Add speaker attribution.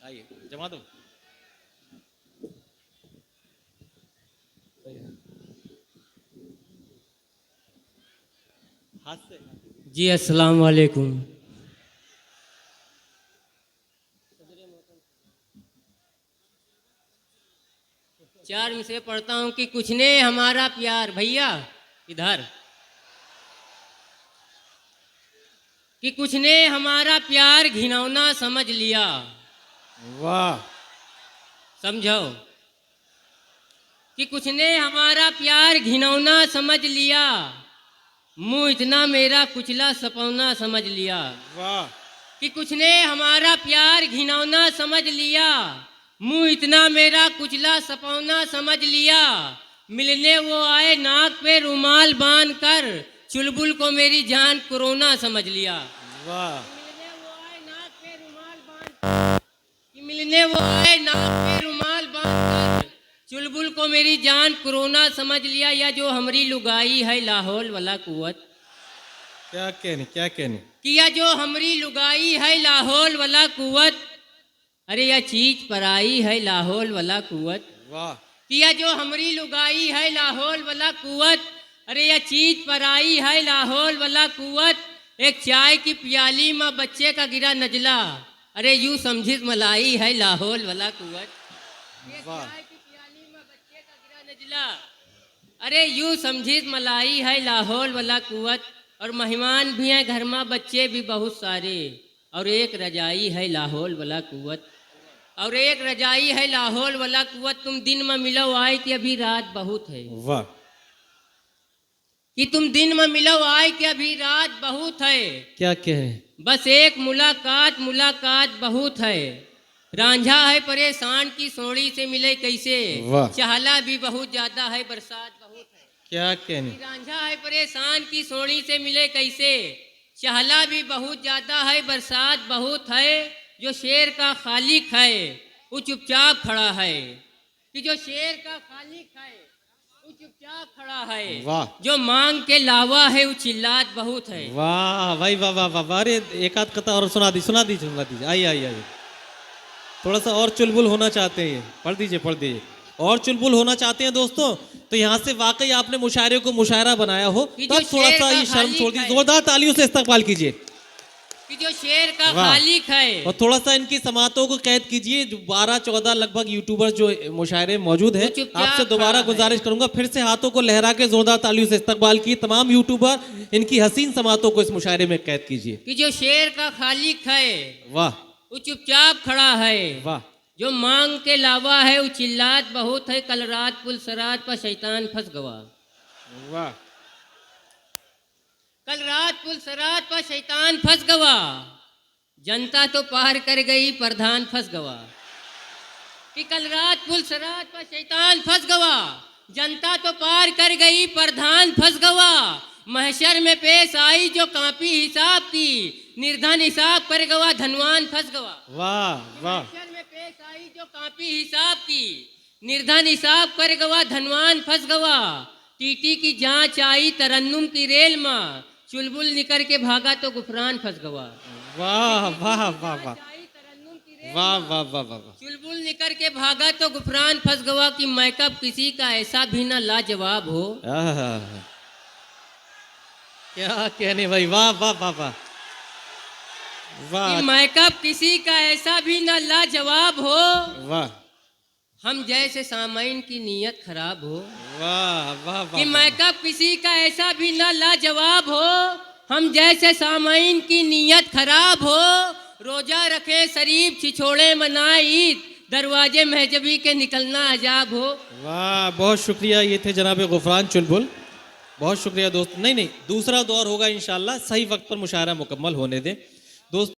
Speaker 1: आइए जमा दो। हाथ से
Speaker 2: जी अस्सलाम वालेकुम। चार में से पढ़ता हूँ कि कुछ ने हमारा प्यार, भैया इधर, कि कुछ ने हमारा प्यार घिनौना समझ लिया।
Speaker 1: वाह।
Speaker 2: समझो कि कुछ ने हमारा प्यार घिनौना समझ लिया, मुंह इतना मेरा कुचला सपौना समझ लिया।
Speaker 1: वाह।
Speaker 2: कि कुछ ने हमारा प्यार घिनौना समझ लिया, मुंह इतना मेरा कुचला सपौना समझ लिया। मिलने वो आए नाक पे रुमाल बांध कर, चुलबुल को मेरी जान कोरोना समझ लिया।
Speaker 1: वाह।
Speaker 2: मिलने वो आए नाक पे रुमाल बांध कि मिलने वो आए नाक पे रुमाल बांध कर, चुलबुल को मेरी जान कोरोना समझ लिया। या जो हमारी लुगाई है लाहौल वाला कुवत,
Speaker 1: क्या कहने क्या कहने।
Speaker 2: किया जो हमारी लुगाई है लाहौल वाला कुवत, अरे यह चीज पराई है लाहौल वाला कुवत।
Speaker 1: वाह।
Speaker 2: किया जो हमारी लुगाई है लाहौल वाला कुवत, अरे यह चीज पराई है लाहौल वाला कुवत। एक चाय की प्याली में बच्चे का गिरा नजला, अरे यूं समझिस मलाई है लाहौल वाला कुवत। एक
Speaker 1: वाह।
Speaker 2: चाय की प्याली में बच्चे का गिरा नजला, अरे यूं समझिस मलाई है लाहौल वाला कुवत। और मेहमान भी हैं घर में, बच्चे भी बहुत सारे, और एक रजाई है लाहौल वाला कुवत। और एक रजाई है लाहौल वाला कुवत। तुम दिन में मिलो आए कि अभी रात बहुत है,
Speaker 1: वाह।
Speaker 2: कि तुम दिन में मिलो आए कि अभी रात बहुत है।
Speaker 1: क्या कहें।
Speaker 2: बस एक मुलाकात मुलाकात बहुत है। रांझा है परेशान की सोड़ी से मिले कैसे,
Speaker 1: वाह।
Speaker 2: चहला भी बहुत ज्यादा है बरसात बहुत है।
Speaker 1: क्या कहने।
Speaker 2: रांझा है परेशान की सोड़ी से मिले कैसे, चहला भी बहुत ज्यादा है बरसात बहुत है। जो शेर का खालिक है वो चुपचाप खड़ा है, कि जो शेर का खालिक है वो चुपचाप खड़ा है।
Speaker 1: वाह।
Speaker 2: जो मांग के लावा है वो चिल्लात बहुत है।
Speaker 1: वाह भाई वाह वाह वाह वाह। अरे एक आध कथा और सुना दीजिए। आइए आइए आइए। थोड़ा सा और चुलबुल होना चाहते हैं, पढ़ दीजिए। और चुलबुल होना चाहते हैं दोस्तों, तो यहाँ से वाकई आपने मुशायरे को मुशायरा बनाया हो,
Speaker 2: कि
Speaker 1: तब
Speaker 2: जो
Speaker 1: थोड़ा
Speaker 2: शेर
Speaker 1: सा
Speaker 2: का
Speaker 1: ये शर्म छोड़
Speaker 2: खालिक
Speaker 1: दीजिए,
Speaker 2: है।
Speaker 1: जोरदार तालियों से इस्तकबाल कीजिए।
Speaker 2: कि जो शेर का
Speaker 1: वाह।
Speaker 2: खालिक है
Speaker 1: और थोड़ा सा इनकी समातों को कैद कीजिए। जो 12-14 लगभग यूट्यूबर्स जो मुशायरे मौजूद हैं,
Speaker 2: वो चुपचाप
Speaker 1: आपसे दोबारा
Speaker 2: खड़ा है।
Speaker 1: गुजारिश करूंगा फिर से हाथों को लहरा के जोरदार तालियों से इस्तकबाल की तमाम यूट्यूबर, इनकी हसीन समातों को इस मुशायरे में कैद कीजिए।
Speaker 2: कि जो शेर का खालिक है
Speaker 1: वाह।
Speaker 2: वो चुपचाप खड़ा है।
Speaker 1: वाह।
Speaker 2: जो मांग के लावा है वो चिल्लात बहुत है। कल रात पुल सरात पर शैतान फंस गवा।
Speaker 1: वाह।
Speaker 2: कल रात पुल सरात पर शैतान फंस गवा। जनता तो पार कर गई प्रधान फंस गवा। कि कल रात पुल सरात पर शैतान फंस गवा। जनता तो पार कर गई प्रधान फंस गवा। महशर में पेश आई जो कापी हिसाब की, निर्धन हिसाब कर गवा धनवान फंस गवा।
Speaker 1: वाह। वाह।
Speaker 2: महशर में पेश आई जो कापी हिसाब की, निर्धन हिसाब कर गवा धनवान फंस गवा। टीटी की जांच आई तरन्नुम की रेल में, चुलबुल निकर के भागा तो गुफरान फंस गवा।
Speaker 1: वाह। वाह। वाह। वाह।
Speaker 2: तरन्नुम की रेल
Speaker 1: वाह।
Speaker 2: में,
Speaker 1: वाह। वाह। वाह।
Speaker 2: चुलबुल निकर के भागा तो गुफरान फंस गवा। कि मैकअप किसी का ऐसा भी ना लाजवाब हो।
Speaker 1: आहा। क्या कहने भाई। वाह वाह वाह वाह।
Speaker 2: कि
Speaker 1: वाह।
Speaker 2: मैकअप किसी का ऐसा भी ना लाजवाब हो।
Speaker 1: वाह।
Speaker 2: हम जैसे सामाइन की नीयत खराब हो।
Speaker 1: वाह। वाह।
Speaker 2: कि
Speaker 1: वाह।
Speaker 2: मैकअप किसी का ऐसा भी ना लाजवाब हो। हम जैसे सामाइन की नीयत खराब हो। रोजा रखे शरीफ छिछोड़े मनाए ईद, दरवाजे महजबी के निकलना अजाब हो।
Speaker 1: वाह। बहुत शुक्रिया। ये थे जनाब गुफरान चुलबुल। बहुत शुक्रिया दोस्त। नहीं दूसरा दौर होगा इंशाल्लाह, सही वक्त पर मुशायरा मुकम्मल होने दें दोस्त।